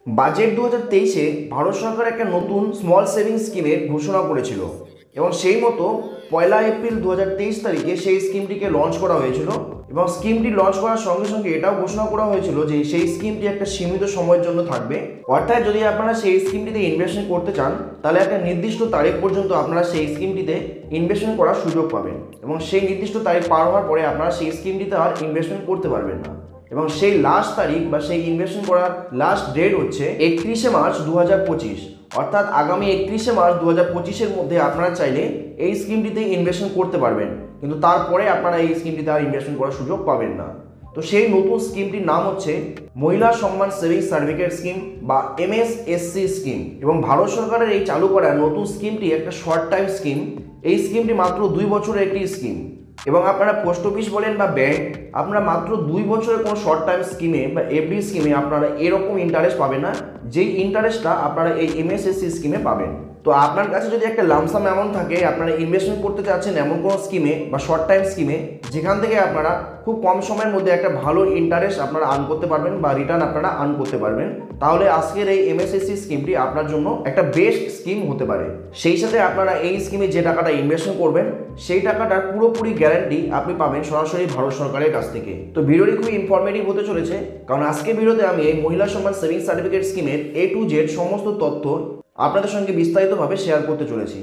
Budget 2023-এ Bharat সরকার একটা নতুন small savings স্কিমের ঘোষণা করেছিল এবং সেই মতো 1 এপ্রিল 2023 তারিখে সেই স্কিমটিকে লঞ্চ করা হয়েছিল। এবং স্কিমটি লঞ্চ করার সঙ্গে সঙ্গে এটাও ঘোষণা করা হয়েছিল যে সেই স্কিমটি একটা সীমিত সময়ের জন্য থাকবে। অর্থাৎ যদি আপনারা সেই স্কিমটিতে ইনভেস্টমেন্ট করতে চান তাহলে একটা নির্দিষ্ট তারিখ পর্যন্ত আপনারা সেই স্কিমটিতে ইনভেস্টমেন্ট করার সুযোগ পাবেন এবং সেই নির্দিষ্ট তারিখ পার হওয়ার পরে আপনারা সেই স্কিমটিতে আর ইনভেস্টমেন্ট করতে পারবেন না। এবং সেই লাস্ট তারিখ বা সেই ইনভেস্টমেন্ট করার লাস্ট ডেট হচ্ছে 31 মার্চ 2025। অর্থাৎ আগামী 31 মার্চ 2025-এর মধ্যে আপনারা চাইলে এই স্কিমটিতে ইনভেস্টমেন্ট করতে পারবেন, কিন্তু তারপরে আপনারা এই স্কিমটিতে আর ইনভেস্টমেন্ট করার সুযোগ পাবেন না। তো সেই নতুন স্কিমটির নাম হচ্ছে মহিলা সম্মান সেভিংস সার্টিফিকেট স্কিম বা MSSC স্কিম। এবং ভারত সরকারের এই চালু করা নতুন স্কিমটি একটা শর্ট টাইম স্কিম। এই স্কিমটি মাত্র 2 বছরের একটি স্কিম এবং আপনারা পোস্ট অফিস বলেন বা ব্যাংক, আপনারা মাত্র 2 বছরের কোনো শর্ট টাইম স্কিমে বা এফডি স্কিমে আপনারা এরকম ইন্টারেস্ট পাবেন না যেই ইন্টারেস্টটা আপনারা এই MSSC স্কিমে পাবেন। তো আপনার কাছে যদি একটা লামসাম অ্যামাউন্ট থাকে, আপনারা ইনভেস্টমেন্ট করতে চাচ্ছেন এমন কোনো স্কিমে বা শর্ট টাইম স্কিমে যেখান থেকে আপনারা খুব কম সময়ের মধ্যে একটা ভালো ইন্টারেস্ট আপনারা আর্ন করতে পারবেন বা রিটার্ন আপনারা আর্ন করতে পারবেন, তাহলে আজকের এই MSSC স্কিমটি আপনার জন্য একটা বেস্ট স্কিম হতে পারে। সেই সাথে আপনারা এই স্কিমে যে টাকাটা ইনভেস্টমেন্ট করবেন সেই টাকাটার পুরোপুরি গ্যারান্টি আপনি পাবেন সরাসরি ভারত সরকারের কাছ থেকে। তো ভিডিওটি খুবই ইনফরমেটিভ হতে চলেছে, কারণ আজকে ভিডিওতে আমি এই মহিলা সম্মান সেভিংস সার্টিফিকেট স্কিমের A to Z সমস্ত তথ্য আপনাদের সঙ্গে বিস্তারিতভাবে শেয়ার করতে চলেছি।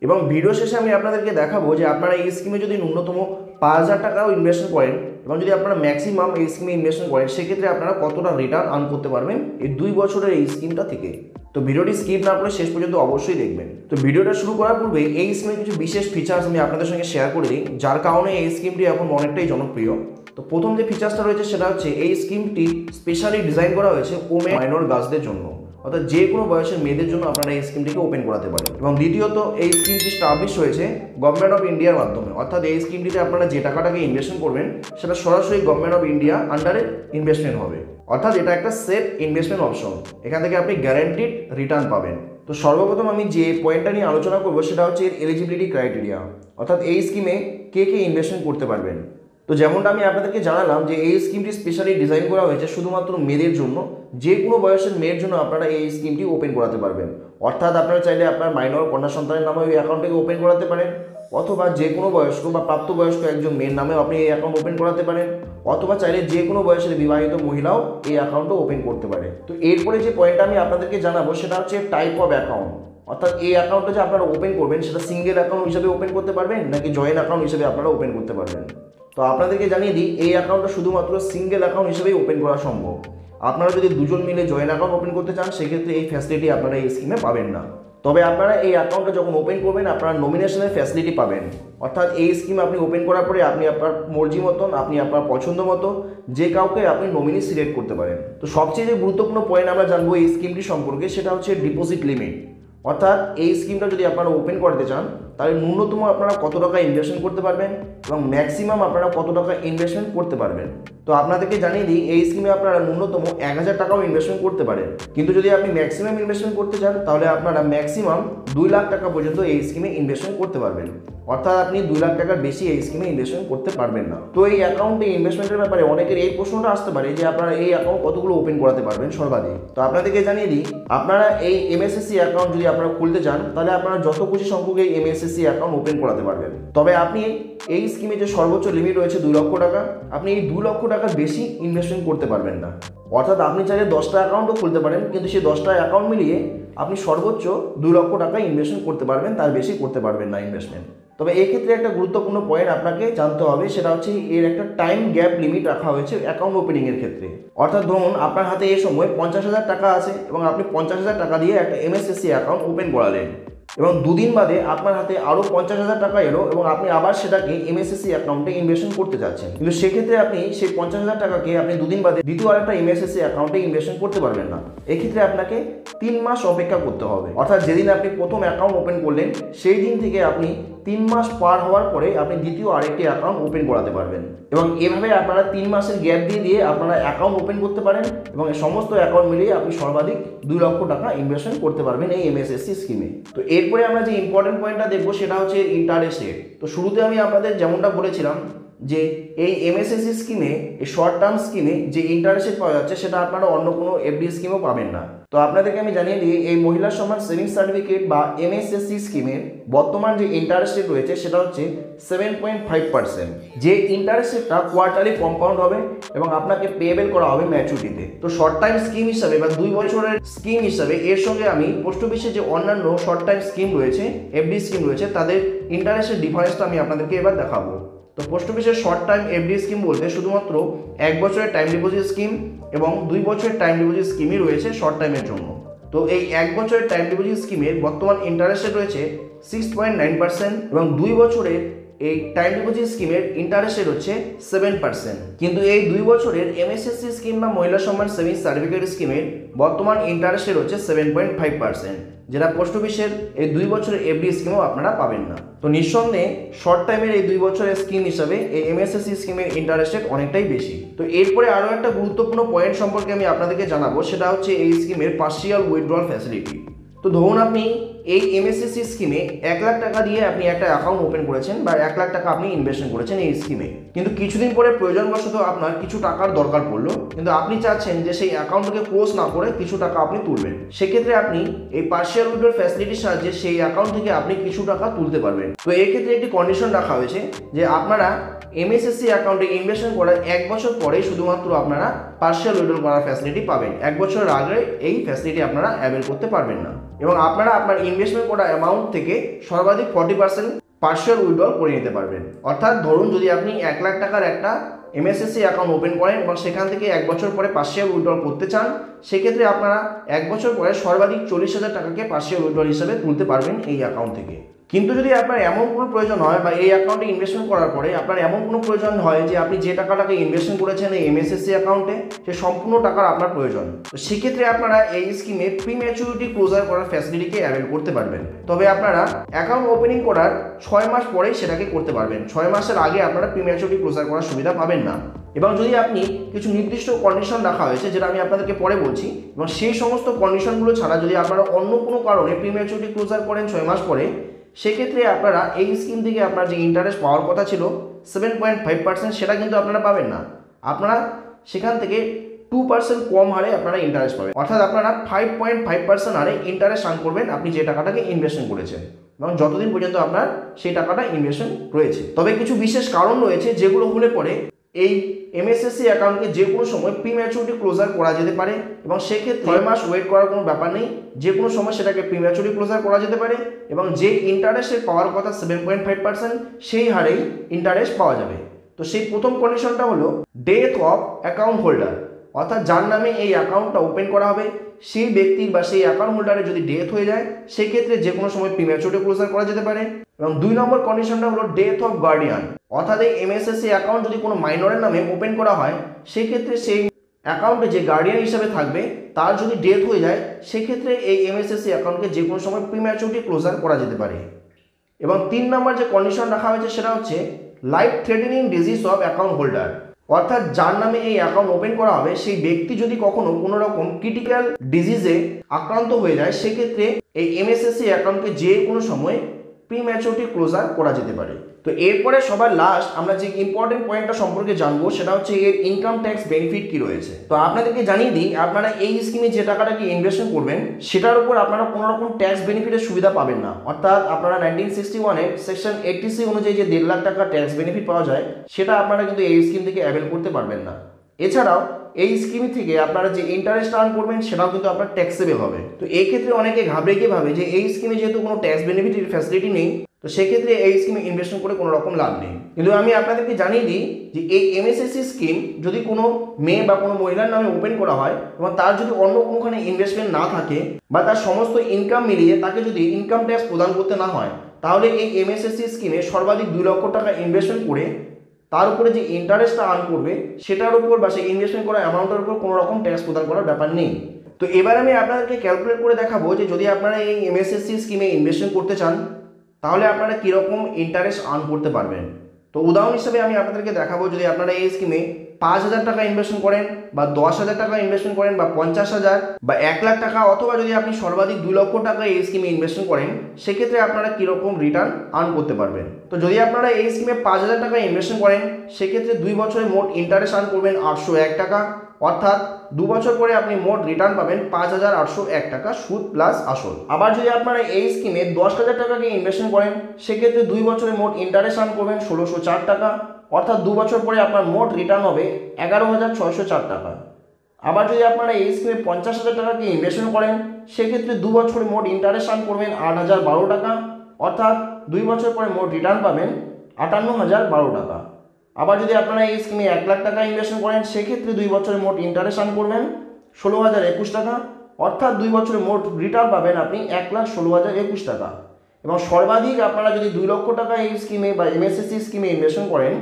এবং ভিডিও শেষে আমি আপনাদেরকে দেখাবো যে আপনারা এই স্কিমে যদি ন্যূনতম 5,000 টাকাও ইনভেস্টমেন্ট করেন এবং যদি আপনারা ম্যাক্সিমাম এই স্কিমে ইনভেস্টমেন্ট করেন সেক্ষেত্রে আপনারা কতটা রিটার্ন আর্ন করতে পারবেন এই 2 বছরের এই স্কিমটা থেকে। তো ভিডিওটি স্কিপ না করে শেষ পর্যন্ত অবশ্যই দেখবেন। তো ভিডিওটা শুরু করার পূর্বে এই স্কিমের কিছু বিশেষ ফিচার্স আমি আপনাদের সঙ্গে শেয়ার করে দিই, যার কারণে এই স্কিমটি এখন অনেকটাই জনপ্রিয়। তো প্রথম যে ফিচার্সটা রয়েছে সেটা হচ্ছে এই স্কিমটি স্পেশালি ডিজাইন করা হয়েছে ওমেন মাইনর গার্লসদের জন্য, অর্থাৎ যে কোনো বয়সের মেয়েদের জন্য আপনারা এই স্কিমটিকে ওপেন করাতে পারেন। এবং দ্বিতীয়ত এই স্কিমটি স্টাবলিশ হয়েছে গভর্নমেন্ট অফ ইন্ডিয়ার মাধ্যমে, অর্থাৎ এই স্কিমটিতে আপনারা যে টাকাটাকে ইনভেস্টমেন্ট করবেন সেটা সরাসরি গভর্নমেন্ট অফ ইন্ডিয়া আন্ডারে ইনভেস্টমেন্ট হবে, অর্থাৎ এটা একটা সেফ ইনভেস্টমেন্ট অপশন। এখান থেকে আপনি গ্যারান্টিড রিটার্ন পাবেন। তো সর্বপ্রথম আমি যে পয়েন্টটা নিয়ে আলোচনা করবো সেটা হচ্ছে এর এলিজিবিলিটি ক্রাইটেরিয়া, অর্থাৎ এই স্কিমে কে কে ইনভেস্টমেন্ট করতে পারবেন। তো যেমনটা আমি আপনাদেরকে জানালাম যে এই স্কিমটি স্পেশালি ডিজাইন করা হয়েছে শুধুমাত্র মেয়েদের জন্য, যে কোনো বয়সের মেয়ের জন্য আপনারা এই স্কিমটি ওপেন করাতে পারবেন। অর্থাৎ আপনারা চাইলে আপনার মাইনর কন্যা সন্তানের নামে এই অ্যাকাউন্টটাকে ওপেন করাতে পারেন, অথবা যে কোনো বয়স্ক বা প্রাপ্তবয়স্ক একজন মেয়ের নামেও আপনি এই অ্যাকাউন্ট ওপেন করাতে পারেন, অথবা চাইলে যে কোনো বয়সের বিবাহিত মহিলাও এই অ্যাকাউন্টও ওপেন করতে পারে। তো এরপরে যে পয়েন্টটা আমি আপনাদেরকে জানাবো সেটা হচ্ছে টাইপ অফ অ্যাকাউন্ট, অর্থাৎ এই অ্যাকাউন্টটা যে আপনারা ওপেন করবেন সেটা সিঙ্গেল অ্যাকাউন্ট হিসেবে ওপেন করতে পারবেন নাকি জয়েন্ট অ্যাকাউন্ট হিসেবে আপনারা ওপেন করতে পারবেন। তো আপনাদেরকে জানিয়ে দিই এই অ্যাকাউন্টটা শুধুমাত্র সিঙ্গেল অ্যাকাউন্ট হিসেবেই ওপেন করা সম্ভব। আপনারা যদি দুজন মিলে জয়েন্ট অ্যাকাউন্ট ওপেন করতে চান সেক্ষেত্রে এই ফ্যাসিলিটি আপনারা এই স্কিমে পাবেন না। তবে আপনারা এই অ্যাকাউন্টটা যখন ওপেন করবেন আপনারা নমিনেশনের ফ্যাসিলিটি পাবেন, অর্থাৎ এই স্কিম আপনি ওপেন করার পরে আপনি আপনার মর্জি মতন, আপনি আপনার পছন্দ মতো যে কাউকে আপনি নমিনি সিলেক্ট করতে পারেন। তো সবচেয়ে যে গুরুত্বপূর্ণ পয়েন্ট আমরা জানবো এই স্কিমটি সম্পর্কে সেটা হচ্ছে ডিপোজিট লিমিট, অর্থাৎ এই স্কিমটা যদি আপনারা ওপেন করতে চান তাহলে ন্যূনতম আপনারা কত টাকা ইনভেস্টমেন্ট করতে পারবেন এবং ম্যাক্সিমাম আপনারা কত টাকা ইনভেস্টমেন্ট করতে পারবেন। তো আপনাদেরকে জানিয়ে দিই এই স্কিমে আপনারা ন্যূনতম 1,000 টাকাও ইনভেস্টমেন্ট করতে পারেন, কিন্তু যদি আপনি ম্যাক্সিমাম ইনভেস্টমেন্ট করতে চান তাহলে আপনারা ম্যাক্সিমাম 2 লাখ টাকা পর্যন্ত এই স্কিমে ইনভেস্টমেন্ট করতে পারবেন, অর্থাৎ আপনি 2 লাখ টাকার বেশি এই স্কিমে ইনভেস্টমেন্ট করতে পারবেন না। তো এই অ্যাকাউন্টে ইনভেস্টমেন্টের ব্যাপারে অনেকের এই প্রশ্নটা আসতে পারে যে আপনারা এই অ্যাকাউন্ট কতগুলো ওপেন করাতে পারবেন সর্বাধিক। তো আপনাদেরকে জানিয়ে দিই আপনারা এই MSSC অ্যাকাউন্ট যদি আপনারা খুলতে চান তাহলে আপনারা যত খুশি সংখ্যক এই MSSC অ্যাকাউন্ট ওপেন করাতে পারবেন। তবে আপনি এই স্কিমে যে সর্বোচ্চ লিমিট রয়েছে 2 লক্ষ টাকা, আপনি এই 2 লক্ষ টাকার বেশি ইনভেস্টমেন্ট করতে পারবেন না। অর্থাৎ আপনি চাইলে 10টা অ্যাকাউন্টও খুলতে পারেন, কিন্তু সেই 10টা অ্যাকাউন্ট মিলিয়ে আপনি সর্বোচ্চ 2 লক্ষ টাকা ইনভেস্টমেন্ট করতে পারবেন, তার বেশি করতে পারবেন না ইনভেস্টমেন্ট। তবে এক্ষেত্রে একটা গুরুত্বপূর্ণ পয়েন্ট আপনাকে জানতে হবে সেটা হচ্ছে এর একটা টাইম গ্যাপ লিমিট রাখা হয়েছে অ্যাকাউন্ট ওপেনিংয়ের ক্ষেত্রে। অর্থাৎ ধরুন আপনার হাতে এই সময় 50,000 টাকা আছে এবং আপনি 50,000 টাকা দিয়ে একটা MSSC অ্যাকাউন্ট ওপেন করালেন এবং 2 দিন বাদে আপনার হাতে আরও 50,000 টাকা এলো এবং আপনি আবার সেটাকে MSSC অ্যাকাউন্টে ইনভেস্টমেন্ট করতে চাচ্ছেন, কিন্তু সেক্ষেত্রে আপনি সেই 50,000 টাকাকে আপনি 2 দিন বাদে দ্বিতীয় আরেকটা MSSC অ্যাকাউন্টে ইনভেস্টমেন্ট করতে পারবেন না। এক্ষেত্রে আপনাকে 3 মাস অপেক্ষা করতে হবে, অর্থাৎ যেদিন আপনি প্রথম অ্যাকাউন্ট ওপেন করলেন সেই দিন থেকে আপনি 3 মাস পার হওয়ার পরে আপনি দ্বিতীয় আরেকটি অ্যাকাউন্ট ওপেন করাতে পারবেন। এবং এভাবে আপনারা 3 মাসের গ্যাপ দিয়ে আপনারা অ্যাকাউন্ট ওপেন করতে পারেন এবং সমস্ত অ্যাকাউন্ট মিলিয়ে আপনি সর্বাধিক 2 লক্ষ টাকা ইনভেস্টমেন্ট করতে পারবেন এই MSSC স্কিমে। তো এরপরে আমরা যে ইম্পর্টেন্ট পয়েন্টটা দেখবো সেটা হচ্ছে ইন্টারেস্ট রেট। তো শুরুতে আমি আপনাদের যেমনটা বলেছিলাম যে এই এমএসএসসি স্কিমে, এই শর্ট টার্ম স্কিমে যে ইন্টারেস্ট পাওয়া যাচ্ছে সেটা আপনারা অন্য কোনো এফডি স্কিমেও পাবেন না। তো আপনাদেরকে আমি জানিয়ে দিই, এই মহিলা সম্মান সেভিংস সার্টিফিকেট বা এমএসএসসি স্কিমের বর্তমান যে ইন্টারেস্ট রেট রয়েছে সেটা হচ্ছে 7.5%। যে ইন্টারেস্ট রেটটা কোয়ার্টারলি কম্পাউন্ড হবে এবং আপনাকে পেয়েবেল করা হবে ম্যাচুরিটিতে। তো শর্ট টাইম স্কিম হিসাবে বা 2 বছরের স্কিম হিসাবে এর সঙ্গে আমি পোস্ট অফিসে যে অন্যান্য শর্ট টাইম স্কিম রয়েছে, এফডি স্কিম রয়েছে, তাদের ইন্টারেস্টের ডিফারেন্সটা আমি আপনাদেরকে এবার দেখাবো। তো পোস্ট অফিসের শর্ট টাইম এফডি স্কিম বলতে শুধুমাত্র 1 বছরের টাইম ডিপোজিট স্কিম এবং 2 বছরের টাইম ডিপোজিট স্কিমই রয়েছে শর্ট টাইমের জন্য। তো এই 1 বছরের টাইম ডিপোজিট স্কিমের বর্তমান ইন্টারেস্ট রেট রয়েছে 6.9% এবং 2 বছরের এই টাইম ডিপোজিট স্কিমের ইন্টারেস্ট রেট হচ্ছে 7%। কিন্তু এই 2 বছরের এমএসএসসি স্কিম বা মহিলা সম্মান সেভিংস সার্টিফিকেট স্কিমের বর্তমান ইন্টারেস্ট রেট হচ্ছে 7.5%, যেটা পোস্ট অফিসের এই 2 বছরের এফডি স্কিমও আপনারা পাবেন না। তো নিঃসন্দেহে শর্ট টাইমের এই 2 বছরের স্কিম হিসাবে এই এমএসএসসি স্কিমের ইন্টারেস্ট রেট অনেকটাই বেশি। তো এরপরে আরও একটা গুরুত্বপূর্ণ পয়েন্ট সম্পর্কে আমি আপনাদেরকে জানাবো, সেটা হচ্ছে এই স্কিমের পার্সিয়াল উইথড্রল ফ্যাসিলিটি। তো ধরুন আপনি এই এমএসএসসি স্কিমে 1 লাখ টাকা দিয়ে আপনি একটা অ্যাকাউন্ট ওপেন করেছেন বা 1 লাখ টাকা আপনি ইনভেস্টমেন্ট করেছেন এই স্কিমে, কিন্তু কিছুদিন পরে প্রয়োজনবশত আপনার কিছু টাকার দরকার পড়লো, কিন্তু আপনি চাচ্ছেন যে সেই অ্যাকাউন্টটাকে ক্লোজ না করে কিছু টাকা আপনি তুলবেন। সেক্ষেত্রে আপনি এই পার্সিয়াল উইথড্রল ফ্যাসিলিটির সাহায্যে সেই অ্যাকাউন্ট থেকে আপনি কিছু টাকা তুলতে পারবেন। তো এক্ষেত্রে একটি কন্ডিশন রাখা হয়েছে যে আপনারা এমএসএসসি অ্যাকাউন্টে ইনভেস্টমেন্ট করার 1 বছর পরে শুধুমাত্র আপনারা পার্সিয়াল উইথড্রল করার ফ্যাসিলিটি পাবেন। 1 বছরের আগে এই ফ্যাসিলিটি আপনারা অ্যাভেল করতে পারবেন না এবং আপনারা আপনার ইনভেস্টমেন্ট করা অ্যামাউন্ট থেকে সর্বাধিক 40% পার্সিয়াল উইথড্রল করে নিতে পারবেন। অর্থাৎ ধরুন যদি আপনি 1 লাখ টাকার একটা এমএসএসসি অ্যাকাউন্ট ওপেন করেন এবং সেখান থেকে 1 বছর পরে পার্সিয়াল উইথড্রল করতে চান, সেক্ষেত্রে আপনারা 1 বছর পরে সর্বাধিক 40,000 টাকাকে পার্সিয়াল উইথড্রল হিসেবে তুলতে পারবেন এই অ্যাকাউন্ট থেকে। কিন্তু যদি আপনার এমন কোনো প্রয়োজন হয় বা এই অ্যাকাউন্টে ইনভেস্টমেন্ট করার পরে আপনার এমন কোনো প্রয়োজন হয় যে আপনি যে টাকাটাকে ইনভেস্টমেন্ট করেছেন এই এমএসএসসি অ্যাকাউন্টে সে সম্পূর্ণ টাকার আপনার প্রয়োজন, তো সেক্ষেত্রে আপনারা এই স্কিমে প্রি ম্যাচুরিটি ক্লোজার করার ফ্যাসিলিটিকে অ্যাভেল করতে পারবেন। তবে আপনারা অ্যাকাউন্ট ওপেনিং করার 6 মাস পরেই সেটাকে করতে পারবেন। 6 মাসের আগে আপনারা প্রি ম্যাচুরিটি ক্লোজার করার সুবিধা পাবেন না। এবং যদি আপনি কিছু নির্দিষ্ট কন্ডিশন রাখা হয়েছে যেটা আমি আপনাদেরকে পরে বলছি, এবং সেই সমস্ত কন্ডিশনগুলো ছাড়া যদি আপনারা অন্য কোনো কারণে প্রি ম্যাচুরিটি ক্লোজার করেন 6 মাস পরে, সেক্ষেত্রে আপনারা এই স্কিম থেকে আপনার যে ইন্টারেস্ট পাওয়ার কথা ছিল 7.5%, সেটা কিন্তু আপনারা পাবেন না। আপনারা সেখান থেকে 2% কম হারে আপনারা ইন্টারেস্ট পাবেন, অর্থাৎ আপনারা 5.5% হারে ইন্টারেস্ট আর্ন করবেন আপনি যে টাকাটাকে ইনভেস্টমেন্ট করেছেন এবং যতদিন পর্যন্ত আপনার সেই টাকাটা ইনভেস্টমেন্ট রয়েছে। তবে কিছু বিশেষ কারণ রয়েছে যেগুলো হলে পরে এই এমএসএসসি অ্যাকাউন্টকে যে কোনো সময় প্রি ম্যাচুরিটি ক্লোজার করা যেতে পারে এবং সেক্ষেত্রে 6 মাস ওয়েট করার কোনো ব্যাপার নেই, যে কোনো সময় সেটাকে প্রি ম্যাচুরিটি ক্লোজার করা যেতে পারে এবং যে ইন্টারেস্টের পাওয়ার কথা 7.5% সেই হারেই ইন্টারেস্ট পাওয়া যাবে। তো সেই প্রথম কন্ডিশনটা হলো ডেথ অফ অ্যাকাউন্ট হোল্ডার, অর্থাৎ যার নামে এই অ্যাকাউন্টটা ওপেন করা হবে সেই ব্যক্তির বা সেই অ্যাকাউন্ট হোল্ডারের যদি ডেথ হয়ে যায় সেক্ষেত্রে যে কোনো সময় প্রি ম্যাচুরিটি ক্লোজার করা যেতে পারে। এবং 2 নম্বর কন্ডিশনটা হলো ডেথ অফ গার্ডিয়ান, অর্থাৎ এই এমএসএসসি অ্যাকাউন্ট যদি কোনো মাইনরের নামে ওপেন করা হয় সেক্ষেত্রে সেই অ্যাকাউন্টে যে গার্ডিয়ান হিসাবে থাকবে তার যদি ডেথ হয়ে যায় সেক্ষেত্রে এই এমএসএসসি অ্যাকাউন্টকে যে কোনো সময় প্রি ম্যাচুরিটি ক্লোজার করা যেতে পারে। এবং 3 নম্বর যে কন্ডিশন রাখা হয়েছে সেটা হচ্ছে life threatening disease of account holder, অর্থাৎ যার নামে এই অ্যাকাউন্ট ওপেন করা হবে সেই ব্যক্তি যদি কখনো কোনো রকম ক্রিটিক্যাল ডিজিজে আক্রান্ত হয়ে যায় সেক্ষেত্রে এই এমএসএসসি অ্যাকাউন্টকে যে কোনো সময় প্রি ম্যাচুরিটি ক্লোজার করা যেতে পারে। তো এরপরে সবার লাস্ট আমরা যে ইম্পর্টেন্ট পয়েন্টটা সম্পর্কে জানবো সেটা হচ্ছে এর ইনকাম ট্যাক্স বেনিফিট কি রয়েছে। তো আপনাদেরকে জানিয়ে দিই, আপনারা এই স্কিমে যে টাকাটাকে ইনভেস্টমেন্ট করবেন সেটার উপর আপনারা কোনো রকম ট্যাক্স বেনিফিটের সুবিধা পাবেন না, অর্থাৎ আপনারা 1961-এর সেকশন 80C অনুযায়ী যে 1.5 লাখ টাকা ট্যাক্স বেনিফিট পাওয়া যায় সেটা আপনারা কিন্তু এই স্কিম থেকে অ্যাভেল করতে পারবেন না। এছাড়াও এই স্কিম থেকে আপনারা যে ইন্টারেস্ট আর্ন করবেন সেটাও কিন্তু আপনার ট্যাক্সেবল হবে। তো এই ক্ষেত্রে অনেকে ঘাবড়ে গিয়ে ভাবে যে এই স্কিমে যেহেতু কোনো ট্যাক্স বেনিফিটের ফ্যাসিলিটি নেই তো সেক্ষেত্রে এই স্কিমে ইনভেস্টমেন্ট করে কোনো রকম লাভ নেই। কিন্তু আমি আপনাদেরকে জানিয়ে দিই যে এই এমএসএসসি স্কিম যদি কোনো মেয়ে বা কোনো মহিলার নামে ওপেন করা হয় এবং তার যদি অন্য কোনোখানে ইনভেস্টমেন্ট না থাকে বা তার সমস্ত ইনকাম মিলিয়ে তাকে যদি ইনকাম ট্যাক্স প্রদান করতে না হয়, তাহলে এই এমএসএসসি স্কিমে সর্বাধিক 2 লক্ষ টাকা ইনভেস্টমেন্ট করে তার উপরে যে ইন্টারেস্টটা আর্ন করবে সেটার উপর বা সেই ইনভেস্টমেন্ট করা অ্যামাউন্টের উপর কোনো রকম ট্যাক্স প্রদান করার ব্যাপার নেই। তো এবার আমি আপনাদেরকে ক্যালকুলেট করে দেখাবো যে যদি আপনারা এই এমএসএসসি স্কিমে ইনভেস্টমেন্ট করতে চান তাহলে আপনারা কীরকম ইন্টারেস্ট আর্ন করতে পারবেন। তো উদাহরণ হিসেবে আমি আপনাদেরকে দেখাবো, যদি আপনারা এই স্কিমে 5,000 টাকা ইনভেস্টমেন্ট করেন বা 10,000 টাকা ইনভেস্টমেন্ট করেন বা 50,000 বা 1,00,000 টাকা, অথবা যদি আপনি সর্বাধিক 2 লক্ষ টাকা এই স্কিমে ইনভেস্টমেন্ট করেন, সেক্ষেত্রে আপনারা কীরকম রিটার্ন আর্ন করতে পারবেন। তো যদি আপনারা এই স্কিমে 5,000 টাকা ইনভেস্টমেন্ট করেন, সেক্ষেত্রে 2 বছরে মোট ইন্টারেস্ট আর্ন করবেন 801 টাকা, অর্থাৎ 2 বছর পরে আপনি মোট রিটার্ন পাবেন 5,801 টাকা সুদ প্লাস আসল। আবার যদি আপনারা এই স্কিমে 10,000 টাকাকে ইনভেস্টমেন্ট করেন, সেক্ষেত্রে 2 বছরে মোট ইন্টারেস্ট আর্ন করবেন 1,604 টাকা, অর্থাৎ 2 বছর পরে আপনার মোট রিটার্ন হবে 11,604 টাকা। আবার যদি আপনারা এই স্কিমে 50,000 টাকাকে ইনভেস্টমেন্ট করেন, সেক্ষেত্রে 2 বছরে মোট ইন্টারেস্ট আর্ন করবেন 8,012 টাকা, অর্থাৎ 2 বছর পরে মোট রিটার্ন পাবেন 58,012 টাকা। আবার যদি আপনারা এই স্কিমে 1,00,000 টাকা ইনভেস্টমেন্ট করেন, সেক্ষেত্রে 2 বছরে মোট ইন্টারেস্ট আর্ন করবেন 16,021 টাকা, অর্থাৎ 2 বছরে মোট রিটার্ন পাবেন আপনি 1,16,021 টাকা। এবং সর্বাধিক আপনারা যদি 2 লক্ষ টাকা এই স্কিমে বা এমএসএসসি স্কিমে ইনভেস্টমেন্ট করেন,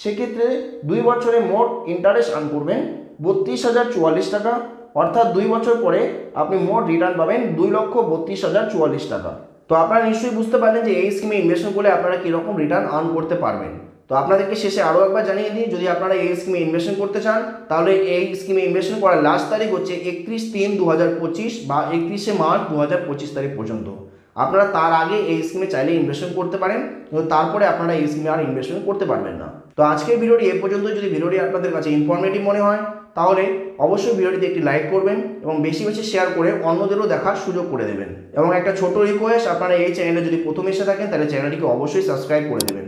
সেক্ষেত্রে 2 বছরে মোট ইন্টারেস্ট আর্ন করবেন 32,044 টাকা, অর্থাৎ 2 বছর পরে আপনি মোট রিটার্ন পাবেন 2,32,044 টাকা। তো আপনারা নিশ্চয়ই বুঝতে পারলেন যে এই স্কিমে ইনভেস্টমেন্ট করলে আপনারা কীরকম রিটার্ন আর্ন করতে পারবেন। তো আপনাদেরকে শেষে আরও একবার জানিয়ে দিই, যদি আপনারা এই স্কিমে ইনভেস্টমেন্ট করতে চান, তাহলে এই স্কিমে ইনভেস্টমেন্ট করার লাস্ট তারিখ হচ্ছে 31/3/2025 বা 31শে মার্চ 2025 তারিখ পর্যন্ত। আপনারা তার আগে এই স্কিমে চাইলে ইনভেস্টমেন্ট করতে পারেন, কিন্তু তারপরে আপনারা এই স্কিমে আর ইনভেস্টমেন্ট করতে পারবেন না। তো আজকের ভিডিওটি এ পর্যন্ত। যদি ভিডিওটি আপনাদের কাছে ইনফরমেটিভ মনে হয়, তাহলে অবশ্যই ভিডিওটিতে একটি লাইক করবেন এবং বেশি বেশি শেয়ার করে অন্যদেরও দেখার সুযোগ করে দেবেন। এবং একটা ছোট রিকোয়েস্ট, আপনারা এই চ্যানেলে যদি প্রথম এসে থাকেন, তাহলে চ্যানেলটিকে অবশ্যই সাবস্ক্রাইব করে দেবেন।